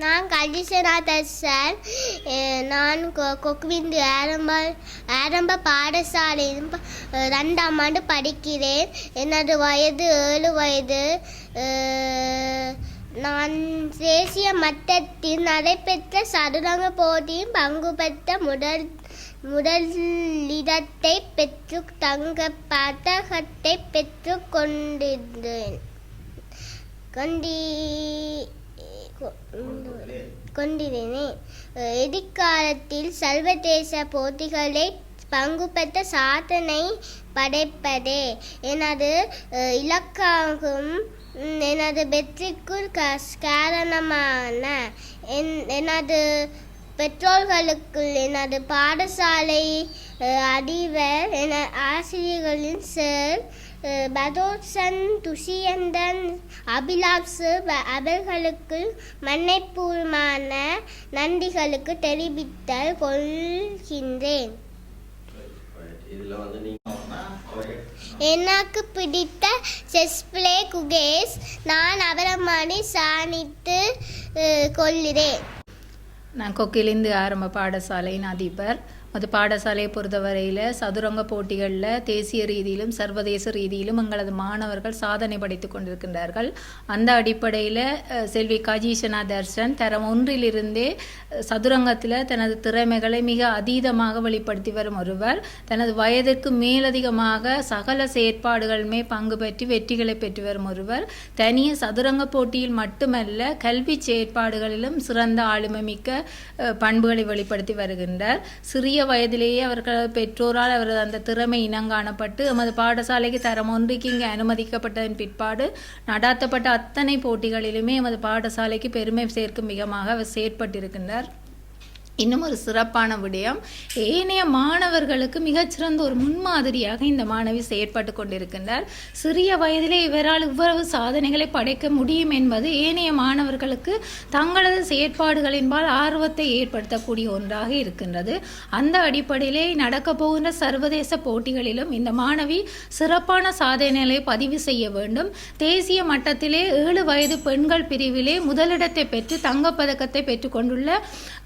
நான் கஜிசநாதன் சார். நான் கொக்குவிந்து ஆரம்ப பாடசாலையில் 2ஆம் ஆண்டு படிக்கிறேன். எனது வயது 7 வயது. நான் தேசிய மட்டத்தில் நடைபெற்ற சதுரங்க போட்டியில் பங்கு பெற்ற முதலிடத்தை பெற்று தங்க பதக்கத்தை பெற்று கொண்டிருந்தேன். எதிர்காலத்தில் சர்வதேச போட்டிகளை பங்கு பெற்ற சாதனை படைப்பதே எனது இலக்காகும். எனது வெற்றிக்கு காரணமான எனது பெற்றோர்களுக்கு, எனது பாடசாலை அதிபர், ஆசிரியர்களின் சார் பதோசன், துஷியந்தன், அபிலாஷ் அவர்களுக்கு மன்னிப்பூர்வமான நன்றிகளுக்கு தெரிவித்தல் கொள்கின்றேன். எனக்கு பிடித்த செஸ் பிளே குகேஸ். நான் அவரமணி சாணித்து கொள்கிறேன். நான் கொக்கிலிந்து ஆரம்ப பாடசாலையின் அதிபர். அது பாடசாலையை பொறுத்தவரையில் சதுரங்க போட்டிகளில் தேசிய ரீதியிலும் சர்வதேச ரீதியிலும் எங்களது மாணவர்கள் சாதனை படைத்து கொண்டிருக்கின்றார்கள். அந்த அடிப்படையில் செல்வி கஜீஷனா தர்ஷன் தரம் 1 சதுரங்கத்தில் தனது திறமைகளை மிக அதீதமாக வெளிப்படுத்தி வரும் ஒருவர். தனது வயதிற்கு மேலதிகமாக சகல செயற்பாடுகளுமே பங்கு பெற்று வெற்றிகளை பெற்று வரும் ஒருவர். தனிய சதுரங்க போட்டியில் மட்டுமல்ல, கல்வி செயற்பாடுகளிலும் சிறந்த ஆளுமை மிக்க பண்புகளை வெளிப்படுத்தி வருகின்றார். சிறிய வயதிலேயே அவர்கள் பெற்றோரால் அவரது அந்த திறமை இனங்காணப்பட்டு எமது பாடசாலைக்கு தரம் 1 இங்கே அனுமதிக்கப்பட்டதன் பிற்பாடு நடாத்தப்பட்ட அத்தனை போட்டிகளிலுமே எமது பாடசாலைக்கு பெருமை சேர்க்கும் விதமாக அவர் செயற்பட்டிருக்கின்றார். இன்னும் ஒரு சிறப்பான விடயம், ஏனைய மாணவர்களுக்கு மிகச்சிறந்த ஒரு முன்மாதிரியாக இந்த மாணவி செயற்பட்டு கொண்டிருக்கின்றார். சிறிய வயதிலே இவரால் இவ்வளவு சாதனைகளை படைக்க முடியும் என்பது ஏனைய மாணவர்களுக்கு தங்களது செயற்பாடுகளின்பால் ஆர்வத்தை ஏற்படுத்தக்கூடிய ஒன்றாக இருக்கின்றது. அந்த அடிப்படையிலே நடக்கப் போகின்ற சர்வதேச போட்டிகளிலும் இந்த மாணவி சிறப்பான சாதனைகளை பதிவு செய்ய வேண்டும். தேசிய மட்டத்திலே 7 வயது பெண்கள் பிரிவிலே முதலிடத்தை பெற்று தங்கப்பதக்கத்தை பெற்றுக்கொண்டுள்ள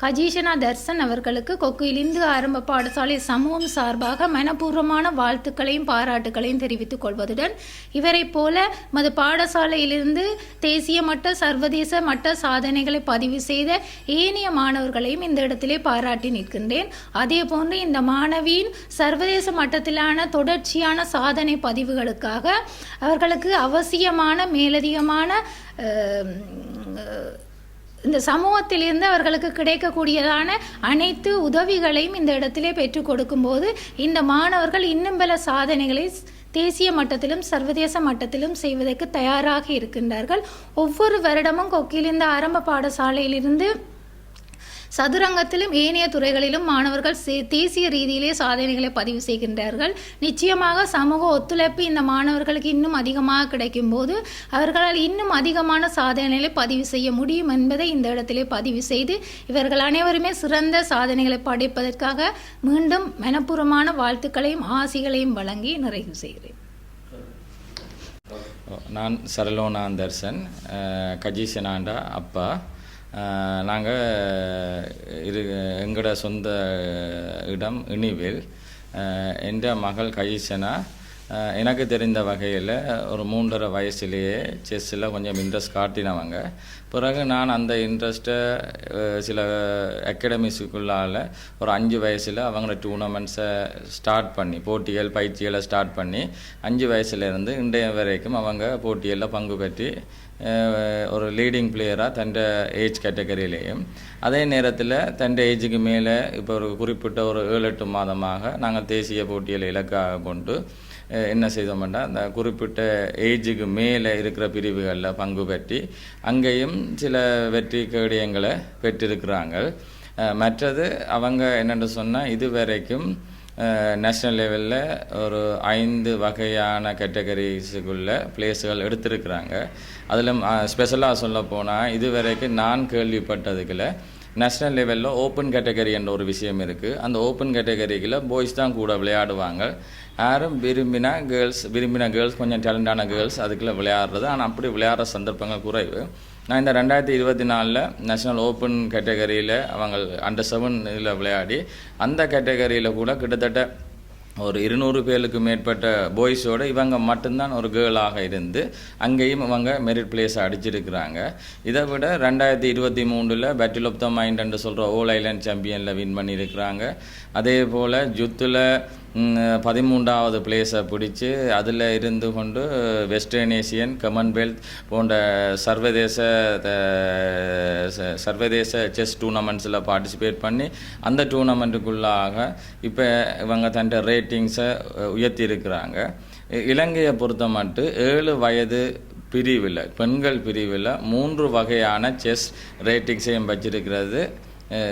கஜீஷனா தர்சன் அவர்களுக்கு கொக்குயிலிந்து ஆரம்ப பாடசாலை சமூகம் சார்பாக மனப்பூர்வமான வாழ்த்துக்களையும் பாராட்டுகளையும் தெரிவித்துக் கொள்வதுடன், இவரை போல மது பாடசாலையிலிருந்து தேசிய மட்ட சர்வதேச மட்ட சாதனைகளை பதிவு செய்த ஏனைய மாணவர்களையும் இந்த இடத்திலே பாராட்டி நிற்கின்றேன். அதே போன்று இந்த மாணவியின் சர்வதேச மட்டத்திலான தொடர்ச்சியான சாதனை பதிவுகளுக்காக அவர்களுக்கு அவசியமான மேலதிகமான இந்த சமூகத்திலிருந்து அவர்களுக்கு கிடைக்கக்கூடியதான அனைத்து உதவிகளையும் இந்த இடத்திலே பெற்றுக் கொடுக்கும்போது இந்த மாணவர்கள் இன்னும் பல சாதனைகளை தேசிய மட்டத்திலும் சர்வதேச மட்டத்திலும் செய்வதற்கு தயாராக இருக்கின்றார்கள். ஒவ்வொரு வருடமும் கொக்கிலிருந்து ஆரம்ப பாடசாலையிலிருந்து சதுரங்கத்திலும் ஏனைய துறைகளிலும் மாணவர்கள் தேசிய ரீதியிலே சாதனைகளை பதிவு செய்கின்றார்கள். நிச்சயமாக சமூக ஒத்துழைப்பு இந்த மாணவர்களுக்கு இன்னும் அதிகமாக கிடைக்கும் போது அவர்களால் இன்னும் அதிகமான சாதனைகளை பதிவு செய்ய முடியும் என்பதை இந்த இடத்திலே பதிவு செய்து இவர்கள் அனைவருமே சிறந்த சாதனைகளை படைப்பதற்காக மீண்டும் மனப்பூர்வமான வாழ்த்துக்களையும் ஆசிகளையும் வழங்கி நிறைவு செய்கிறேன். நான் சரலோனா தர்சன், கஜீஷனாண்டா அப்பா. நாங்கள் எங்களோட சொந்த இடம் இனிவேல். என் மகள் கஜீஷனா எனக்கு தெரிந்த வகையில் ஒரு 3.5 வயசுலேயே செஸ்ஸில் கொஞ்சம் இன்ட்ரெஸ்ட் காட்டினவங்க. பிறகு நான் அந்த இன்ட்ரெஸ்ட்டை சில அகாடமிஸுக்குள்ளால் ஒரு 5 வயசில் அவங்களோட டூர்னமெண்ட்ஸை ஸ்டார்ட் பண்ணி போட்டிகள் பயிற்சிகளை ஸ்டார்ட் பண்ணி 5 வயசுலேருந்து இன்றைய வரைக்கும் அவங்க போட்டிகளில் பங்கு பெற்று ஒரு லீடிங் பிளேயராக தன் ஏஜ் கேட்டகரியிலேயும், அதே நேரத்தில் தன் ஏஜுக்கு மேலே இப்போ ஒரு குறிப்பிட்ட ஒரு 7-8 மாதமாக நாங்கள் தேசிய போட்டிகளை இலக்காக கொண்டு என்ன செய்தோம்னா அந்த குறிப்பிட்ட ஏஜுக்கு மேலே இருக்கிற பிரிவுகளில் பங்கு பெற்றி அங்கேயும் சில வெற்றி கேடயங்களை பெற்றிருக்கிறாங்க. மற்றது அவங்க என்னென்னு சொன்னால் இதுவரைக்கும் நேஷ்னல் லெவலில் ஒரு 5 வகையான கேட்டகரிஸுக்குள்ள பிளேஸுகள் எடுத்திருக்கிறாங்க. அதில் ஸ்பெஷலாக சொல்ல போனால் இதுவரைக்கும் நான் கேள்விப்பட்டதுக்குள்ள நேஷ்னல் லெவலில் ஓப்பன் கேட்டகரி என்ற ஒரு விஷயம் இருக்குது. அந்த ஓப்பன் கேட்டகரிக்குள்ள பாய்ஸ் தான் கூட விளையாடுவாங்க. யாரும் விரும்பின கேர்ள்ஸ் கொஞ்சம் டேலண்டான கேர்ள்ஸ் அதுக்குள்ளே விளையாடுறது. ஆனால் அப்படி விளையாடுற சந்தர்ப்பங்கள் குறைவு. நான் இந்த 2024 நேஷனல் ஓப்பன் கேட்டகரியில் அவங்க அண்டர் 7 இதில் விளையாடி அந்த கேட்டகரியில் கூட கிட்டத்தட்ட ஒரு 200 பேருக்கு மேற்பட்ட பாய்ஸோடு இவங்க மட்டும்தான் ஒரு கேர்ளாக இருந்து அங்கேயும் இவங்க மெரிட் பிளேஸை அடிச்சிருக்கிறாங்க. இதை விட 2023 பேட்டில் ஆஃப் த மைண்ட் என்று சொல்கிற ஓல் ஐலண்ட் சாம்பியனில் வின் பண்ணியிருக்கிறாங்க. அதே போல் ஜுத்தில் 13வது பிளேஸை பிடிச்சி அதில் இருந்து கொண்டு வெஸ்டர்ன் ஏசியன் கமன்வெல்த் போன்ற சர்வதேச செஸ் டூர்னமெண்ட்ஸில் பார்ட்டிசிபேட் பண்ணி அந்த டூர்னமெண்ட்டுக்குள்ளாக இப்போ இவங்க தன் ரேட்டிங்ஸை உயர்த்தியிருக்கிறாங்க. இலங்கையை பொறுத்த மட்டும் 7 வயது பிரிவில் பெண்கள் பிரிவில் 3 வகையான செஸ் ரேட்டிங்ஸையும் வச்சிருக்கிறது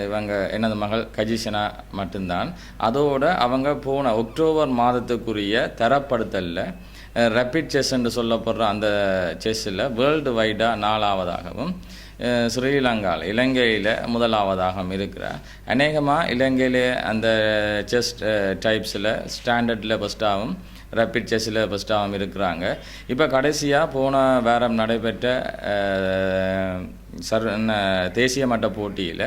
இவங்க எனது மகள் கஜிஷனா மட்டும்தான். அதோடு அவங்க போன அக்டோபர் மாதத்துக்குரிய தரப்படுத்தலில் ரேபிட் செஸ் என்று சொல்லப்படுற அந்த செஸ்ஸில் வேர்ல்டு வைடாக 4ஆவதாகவும் ஸ்ரீலங்காவில் இலங்கையில் 1ஆவதாகவும் இருக்கிறார். அநேகமாக இலங்கையிலே அந்த செஸ் டைப்ஸில் ஸ்டாண்டர்டில் ஃபஸ்ட்டாகவும் ரேபிட் செஸ்ஸில் ஃபஸ்ட்டாகவும் இருக்கிறாங்க. இப்போ கடைசியாக போன வாரம் நடைபெற்ற தேசிய மட்ட போட்டியில்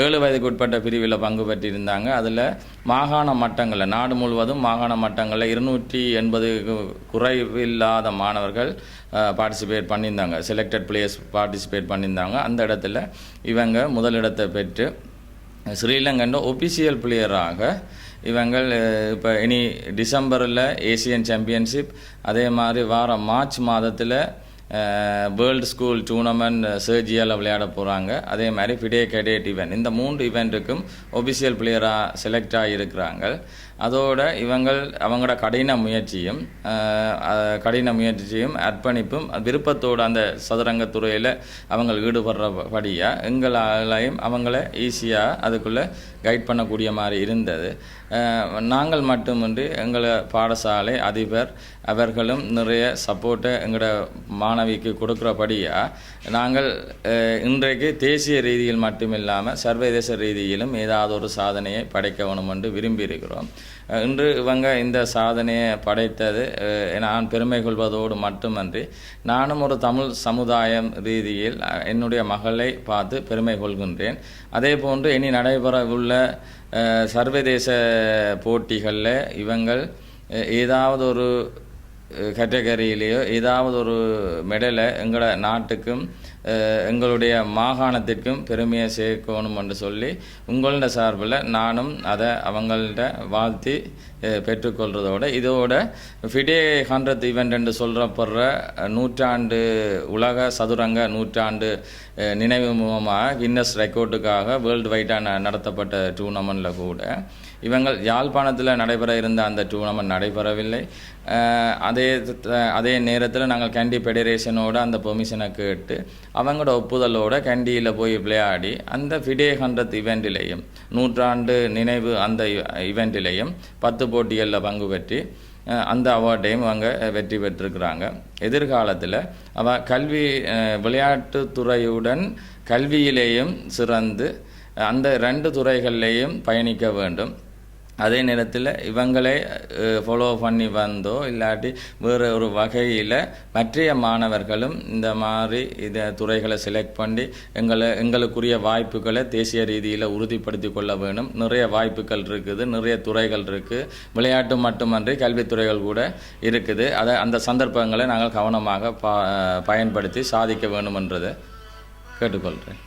7 வயதுக்கு உட்பட்ட பிரிவில் பங்கு பெற்றிருந்தாங்க. அதில் மாகாண மட்டங்களில் நாடு முழுவதும் மாகாண மட்டங்களில் 280 குறைவில்லாத மாணவர்கள் பார்ட்டிசிபேட் பண்ணியிருந்தாங்க. செலக்டட் பிளேயர்ஸ் பார்ட்டிசிபேட் பண்ணியிருந்தாங்க. அந்த இடத்துல இவங்க முதலிடத்தை பெற்று ஸ்ரீலங்கன் ஒபிஷியல் பிளேயராக இவங்கள் இப்போ இனி டிசம்பரில் ஏசியன் சாம்பியன்ஷிப், அதே மாதிரி மார்ச் மாதத்தில் வேர்ல்டு ஸ்கூல் டூர்னமெண்ட் சர்ஜியாவில் விளையாட போகிறாங்க. அதே மாதிரி ஃபிடே கேடேட் ஈவெண்ட், இந்த 3 ஈவெண்ட்டுக்கும் ஒபிஷியல் பிளேயராக செலக்ட் ஆகியிருக்கிறாங்க. அதோட அவங்களோட கடின முயற்சியும் அர்ப்பணிப்பும் விருப்பத்தோடு அந்த சதுரங்கத்துறையில் அவங்க ஈடுபடுறபடியாக எங்களாலையும் அவங்கள ஈஸியாக அதுக்குள்ளே கைட் பண்ணக்கூடிய மாதிரி இருந்தது. நாங்கள் மட்டுமின்றி எங்களை பாடசாலை அதிபர் அவர்களும் நிறைய சப்போர்ட்டை எங்களோட மாணவிக்கு கொடுக்குறபடியாக நாங்கள் இன்றைக்கு தேசிய ரீதியில் மட்டுமில்லாமல் சர்வதேச ரீதியிலும் ஏதாவது ஒரு சாதனையை படைக்க வேணும் என்று விரும்பியிருக்கிறோம். இன்று இவங்க இந்த சாதனையை படைத்தது நான் பெருமை கொள்வதோடு மட்டுமன்றி நானும் ஒரு தமிழ் சமுதாயம் ரீதியில் என்னுடைய மகளை பார்த்து பெருமை கொள்கின்றேன். அதே போன்று இனி நடைபெறவுள்ள சர்வதேச போட்டிகளில் இவங்கள் ஏதாவது ஒரு கேட்டகரியிலேயோ ஏதாவது ஒரு மெடலை எங்களோட நாட்டுக்கும் எங்களுடைய மாகாணத்திற்கும் பெருமையை சேர்க்கணும் என்று சொல்லி உங்களோட சார்பில் நானும் அதை அவங்கள்ட்ட வாழ்த்தி பெற்றுக்கொள்கிறதோடு இதோட ஃபிடே 100th ஈவெண்ட் என்று சொல்கிறப்படுற நூற்றாண்டு உலக சதுரங்க நூற்றாண்டு நினைவு மூலமாக கின்னஸ் ரெக்கார்டுக்காக வேர்ல்டு வைடாக நடத்தப்பட்ட டூர்னமெண்ட்டில் கூட இவங்கள் யாழ்ப்பாணத்தில் நடைபெற இருந்த அந்த டூர்னமெண்ட் நடைபெறவில்லை. அதே நேரத்தில் நாங்கள் கேண்டி ஃபெடரேஷனோடு அந்த பெர்மிஷனை கேட்டு அவங்களோட ஒப்புதலோடு கேண்டியில் போய் விளையாடி அந்த ஃபிடே 100th ஈவெண்ட்டிலையும் நூற்றாண்டு நினைவு அந்த ஈவெண்ட்டிலையும் 10 போட்டிகளில் பங்கு பெற்றி அந்த அவார்டையும் அவங்க வெற்றி பெற்றிருக்கிறாங்க. எதிர்காலத்தில் விளையாட்டுத்துறையுடன் கல்வியிலேயும் சிறந்து அந்த 2 துறைகள்லேயும் பயணிக்க வேண்டும். அதே நேரத்தில் இவங்களே ஃபாலோ பண்ணி வந்தோ இல்லாட்டி வேறு ஒரு வகையில் மற்றைய மாணவர்களும் இந்த மாதிரி துறைகளை செலக்ட் பண்ணி எங்களுக்குரிய வாய்ப்புகளை தேசிய ரீதியில் உறுதிப்படுத்தி கொள்ள வேணும். நிறைய வாய்ப்புகள் இருக்குது, நிறைய துறைகள் இருக்குது, விளையாட்டு மட்டுமன்றி கல்வித்துறைகள் கூட இருக்குது. அந்த சந்தர்ப்பங்களை நாங்கள் கவனமாக பயன்படுத்தி சாதிக்க வேணுமென்றதை கேட்டுக்கொள்கிறேன்.